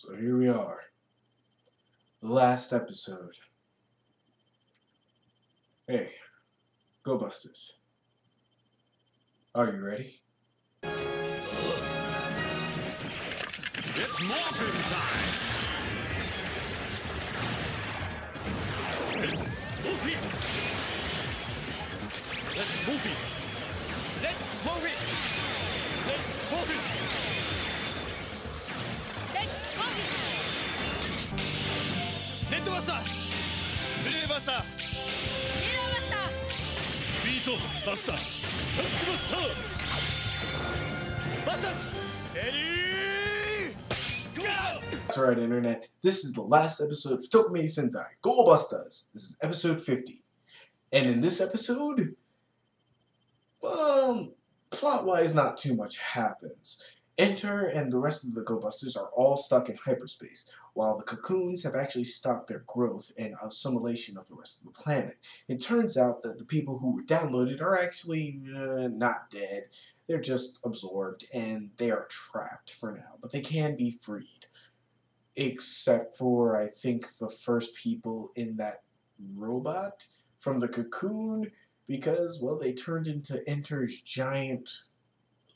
So here we are. The last episode. Hey, Go Busters. Are you ready? It's morphin' time! It's Goofy! Let's Goofy! Let's Goofy! Let's Goofy! Let's Goofy! Red Buster! Blue Buster! Yellow Buster! Beat Buster! Stack Buster! Busters! Ready? Go! That's right, Internet. This is the last episode of Tokumei Sentai, Go Busters. This is episode 50. And in this episode, plot-wise, not too much happens. Enter and the rest of the Go Busters are all stuck in hyperspace, while the cocoons have actually stopped their growth and assimilation of the rest of the planet. It turns out that the people who were downloaded are actually not dead. They're just absorbed, and they are trapped for now, but they can be freed. Except for, I think, the first people in that robot from the cocoon, because, well, they turned into Enter's giant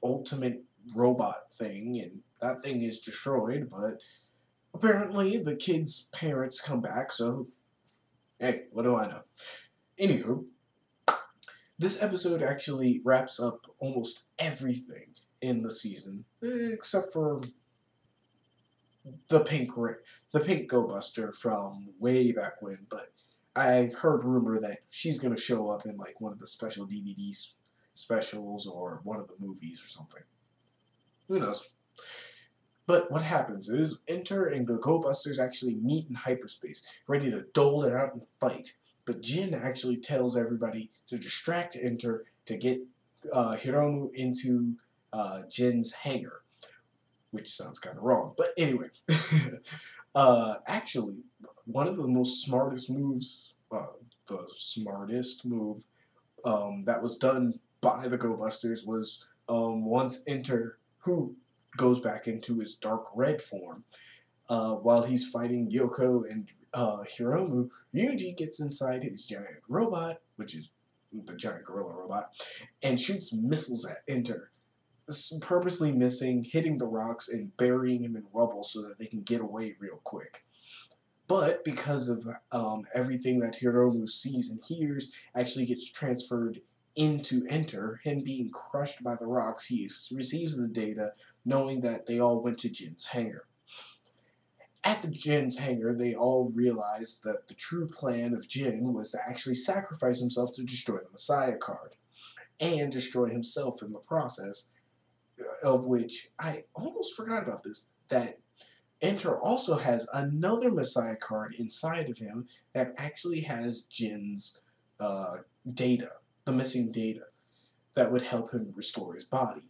ultimate robot thing, and that thing is destroyed, but apparently the kid's parents come back, so hey, what do I know? Anywho, this episode actually wraps up almost everything in the season, except for the pink Go Buster from way back when, but I've heard rumor that she's gonna show up in like one of the special DVDs specials or one of the movies or something. Who knows? But what happens is Enter and the Go Busters actually meet in hyperspace, ready to dole it out and fight. But Jin actually tells everybody to distract Enter to get Hiromu into Jin's hangar, which sounds kind of wrong. But anyway, actually, one of the most smartest moves, the smartest move that was done by the Go Busters was once Enter, who goes back into his dark red form, while he's fighting Yoko and Hiromu, Ryuji gets inside his giant robot, which is the giant gorilla robot, and shoots missiles at Enter, purposely missing, hitting the rocks, and burying him in rubble so that they can get away real quick. But because of everything that Hiromu sees and hears actually gets transferred into Enter, him being crushed by the rocks, he receives the data knowing that they all went to Jin's hangar. At the Jin's hangar, they all realized that the true plan of Jin was to actually sacrifice himself to destroy the Messiah card, and destroy himself in the process, of which I almost forgot about this, that Enter also has another Messiah card inside of him that actually has Jin's data, the missing data, that would help him restore his body.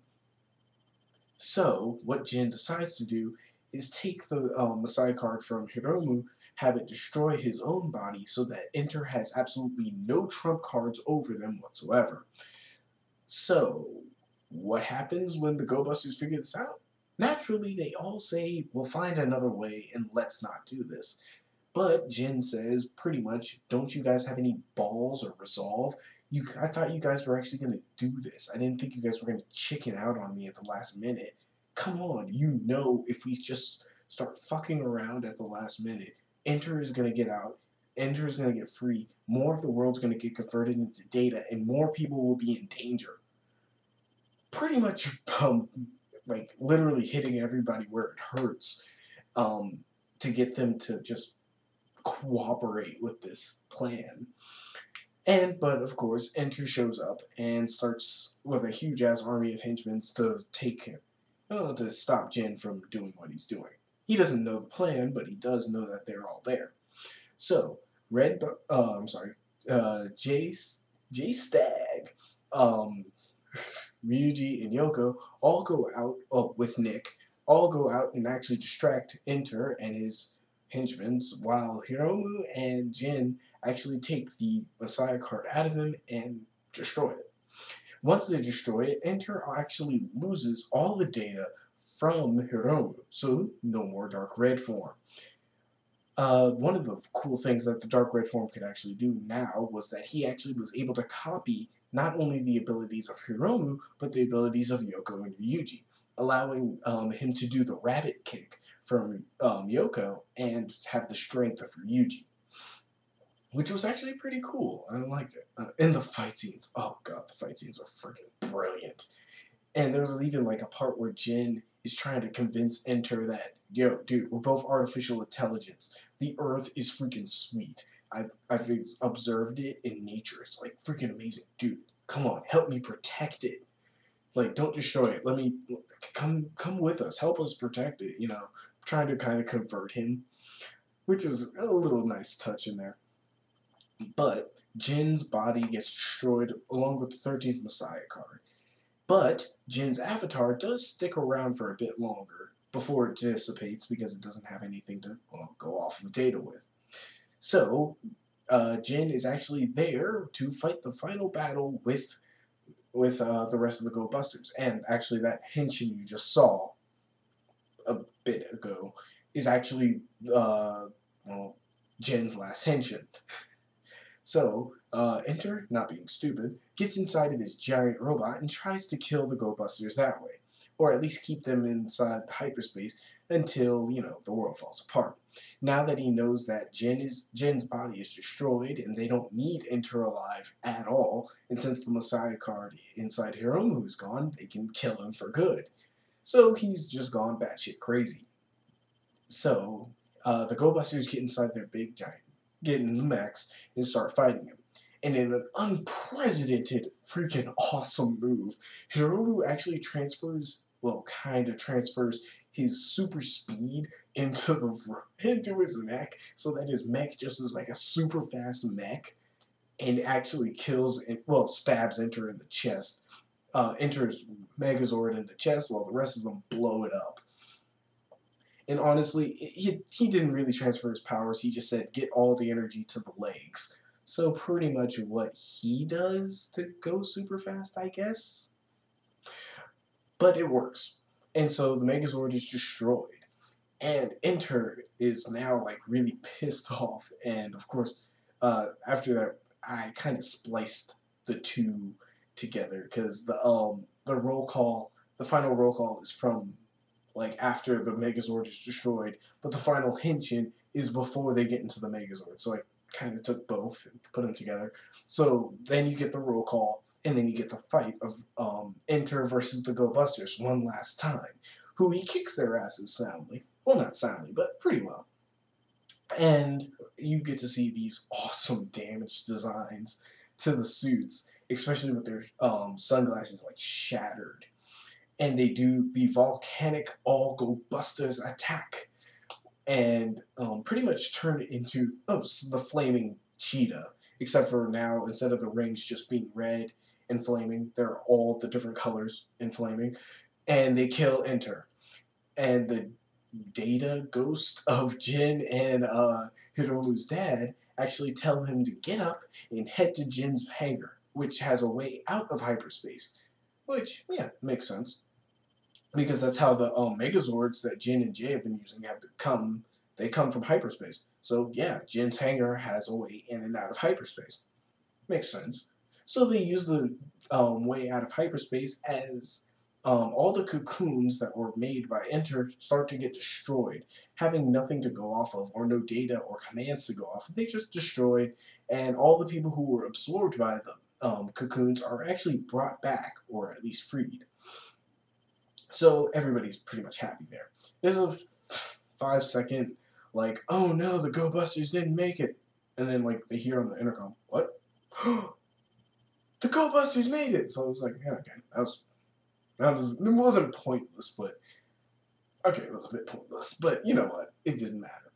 So, what Jin decides to do is take the Messiah card from Hiromu, have it destroy his own body so that Enter has absolutely no trump cards over them whatsoever. So, what happens when the Go Busters figure this out? Naturally, they all say, we'll find another way and let's not do this. But Jin says, pretty much, don't you guys have any balls or resolve? I thought you guys were actually going to do this. I didn't think you guys were going to chicken out on me at the last minute. Come on, you know if we just start fucking around at the last minute, Enter is going to get out, Enter is going to get free, more of the world's going to get converted into data, and more people will be in danger. Pretty much, like, literally hitting everybody where it hurts to get them to just cooperate with this plan. But of course, Enter shows up and starts with a huge ass army of henchmen to take him, to stop Jin from doing what he's doing. He doesn't know the plan, but he does know that they're all there. So J Stag, Ryuji and Yoko all go out with Nick. All go out and actually distract Enter and his henchmen, while Hiromu and Jin actually take the Messiah card out of him and destroy it. Once they destroy it, Enter actually loses all the data, from Hiromu, so no more dark red form. One of the cool things that the dark red form could actually do now was that he actually was able to copy not only the abilities of Hiromu, but the abilities of Yoko and Ryuji, allowing him to do the rabbit kick from Yoko and have the strength of Ryuji, which was actually pretty cool. I liked it. And the fight scenes, oh god, the fight scenes are freaking brilliant. And there was even like a part where Jin is trying to convince Enter that, yo, dude, we're both artificial intelligence. The Earth is freaking sweet. I've observed it in nature. It's like freaking amazing. Dude, come on, help me protect it. Like, don't destroy it. Let me come with us. Help us protect it, you know. Trying to kind of convert him, which is a little nice touch in there. But Jin's body gets destroyed along with the 13th Messiah card. But Jin's avatar does stick around for a bit longer before it dissipates because it doesn't have anything to go off of data with. So Jin is actually there to fight the final battle with the rest of the Go Busters. And actually that henshin you just saw a bit ago is actually Jin's last henshin. So, Enter, not being stupid, gets inside of his giant robot and tries to kill the Go Busters that way. Or at least keep them inside hyperspace until, you know, the world falls apart. Now that he knows that Jin's body is destroyed and they don't need Enter alive at all, and since the Messiah card inside Hiromu is gone, they can kill him for good. So he's just gone batshit crazy. So, the Go Busters get inside their big giant, get in the mechs, and start fighting him. And in an unprecedented, freaking awesome move, Hiromu actually transfers his super speed into his mech, so that his mech just is like a super fast mech, and actually stabs Enter in the chest. Enters Megazord in the chest, while the rest of them blow it up. And honestly, he didn't really transfer his powers. He just said, get all the energy to the legs. So pretty much what he does to go super fast, I guess. But it works. And so the Megazord is destroyed. And Enter is now like really pissed off. And of course, after that, I kind of spliced the two together. Because the roll call, the final roll call is from like after the Megazord is destroyed, but the final henshin is before they get into the Megazord. So I kind of took both and put them together. So then you get the roll call, and then you get the fight of Enter versus the Go Busters one last time, who he kicks their asses soundly. Well, not soundly, but pretty well. And you get to see these awesome damage designs to the suits, especially with their sunglasses like shattered. And they do the volcanic all Go Busters attack, and pretty much turn it into the flaming cheetah. Except for now, instead of the rings just being red and flaming, they're all the different colors and flaming, and they kill Enter. And the data ghost of Jin and Hiromu's dad actually tell him to get up and head to Jin's hangar, which has a way out of hyperspace. Which, yeah, makes sense. Because that's how the Megazords that Jin and Jay have been using have come. They come from hyperspace. So yeah, Jin's hangar has a way in and out of hyperspace. Makes sense. So they use the way out of hyperspace as all the cocoons that were made by Enter start to get destroyed, having nothing to go off of, or no data or commands to go off of. They just destroyed, and all the people who were absorbed by the cocoons are actually brought back, or at least freed. So everybody's pretty much happy there. There's a 5-second, like, oh no, the Go Busters didn't make it. And then, like, they hear on the intercom, what? The Go Busters made it! So I was like, yeah, okay, it wasn't pointless, but, okay, it was a bit pointless, but you know what? It didn't matter.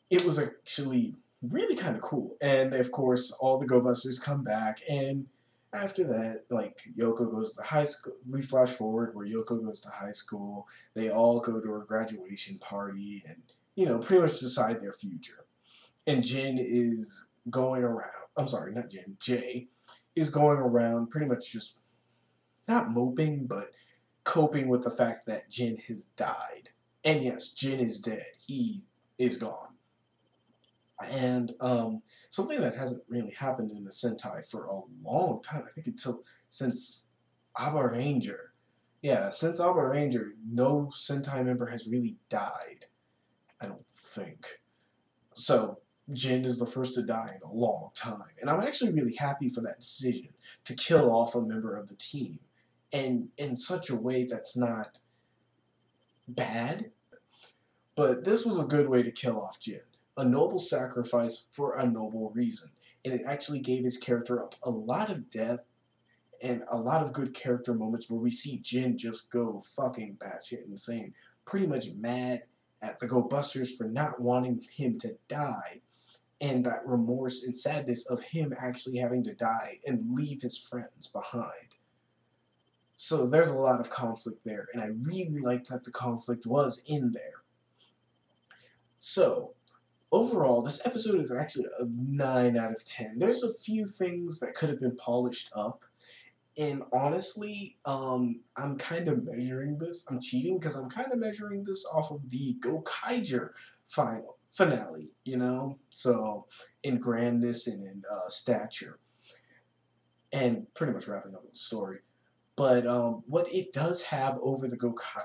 It was actually really kind of cool. And, of course, all the Go Busters come back, and after that, like, Yoko goes to high school. We flash forward where Yoko goes to high school. They all go to her graduation party and, you know, pretty much decide their future. And Jin is going around. I'm sorry, not Jin. Jay is going around pretty much just not moping, but coping with the fact that Jin has died. And yes, Jin is dead. He is gone. And something that hasn't really happened in the Sentai for a long time, I think since Aba Ranger. Yeah, since Aba Ranger, no Sentai member has really died. I don't think. So, Jin is the first to die in a long time. And I'm actually really happy for that decision to kill off a member of the team. And in such a way that's not bad. But this was a good way to kill off Jin. A noble sacrifice for a noble reason. And it actually gave his character up a lot of depth and a lot of good character moments where we see Jin just go fucking batshit insane. Pretty much mad at the Go Busters for not wanting him to die. And that remorse and sadness of him actually having to die and leave his friends behind. So there's a lot of conflict there, and I really liked that the conflict was in there. So, overall, this episode is actually a 9 out of 10. There's a few things that could have been polished up, and honestly, I'm kind of measuring this. I'm cheating because I'm kind of measuring this off of the Gokaiger finale, you know? So, in grandness and in stature. And pretty much wrapping up the story. But what it does have over the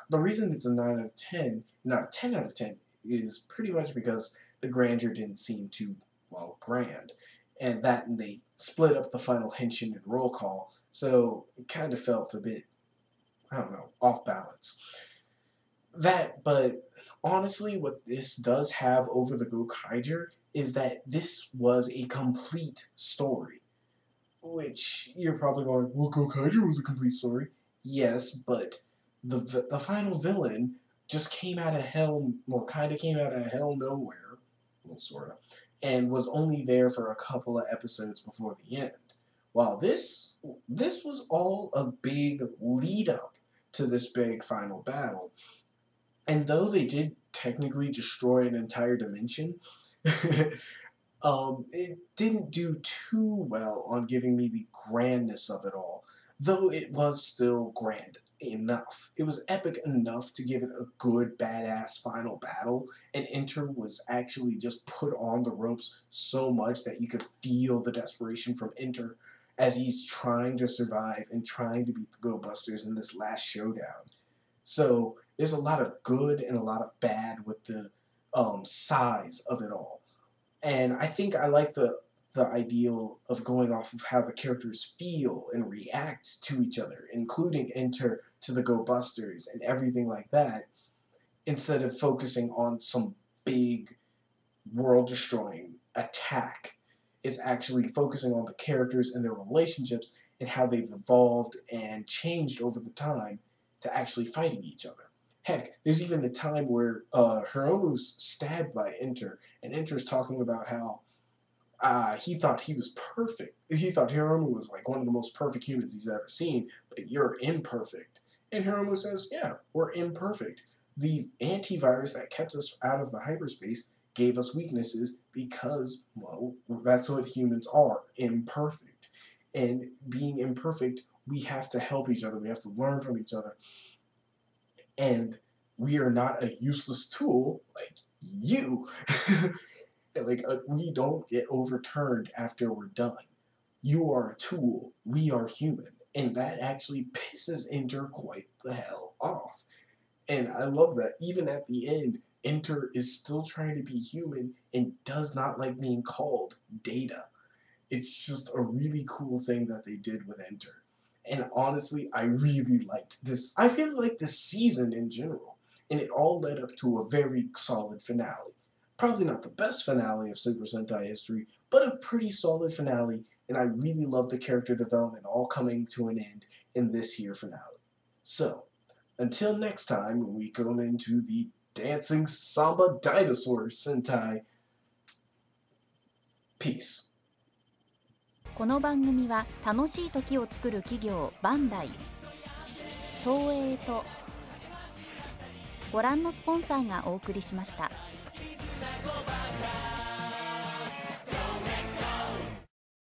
the reason it's a 9 out of 10, not a 10 out of 10, is pretty much because the grandeur didn't seem too, well, grand. And they split up the final henshin and roll call, so it kind of felt a bit, I don't know, off balance. But honestly, what this does have over the Gokaiger is that this was a complete story. Which you're probably going, well, Gokaiger was a complete story. Yes, but the final villain just came out of hell, well, kind of came out of hell nowhere, well, sort of, and was only there for a couple of episodes before the end. While this was all a big lead up to this big final battle. And though they did technically destroy an entire dimension, it didn't do too well on giving me the grandness of it all, though it was still grand enough. It was epic enough to give it a good, badass final battle, and Enter was actually just put on the ropes so much that you could feel the desperation from Enter as he's trying to survive and trying to beat the Go Busters in this last showdown. So there's a lot of good and a lot of bad with the size of it all. And I think I like the ideal of going off of how the characters feel and react to each other, including Enter to the Go Busters and everything like that, instead of focusing on some big world-destroying attack. It's actually focusing on the characters and their relationships and how they've evolved and changed over the time to actually fighting each other. Heck, there's even a time where Hiromu's stabbed by Enter, and Enter's talking about how he thought he was perfect. He thought Hiromu was like one of the most perfect humans he's ever seen, but you're imperfect. And Hiromu says, yeah, we're imperfect. The antivirus that kept us out of the hyperspace gave us weaknesses because, well, that's what humans are, imperfect. And being imperfect, we have to help each other. We have to learn from each other. And we are not a useless tool like you. We don't get overturned after we're done. You are a tool. We are human. And that actually pisses Enter quite the hell off. And I love that. Even at the end, Enter is still trying to be human and does not like being called Data. It's just a really cool thing that they did with Enter. And honestly, I really liked this. I really liked this season in general. And it all led up to a very solid finale. Probably not the best finale of Super Sentai history, but a pretty solid finale. And I really love the character development all coming to an end in this here finale. So, until next time, when we go into the Dancing Samba Dinosaur Sentai. Peace. この番組は楽しい時を作る企業バンダイ、東映とご覧のスポンサーがお送りしました。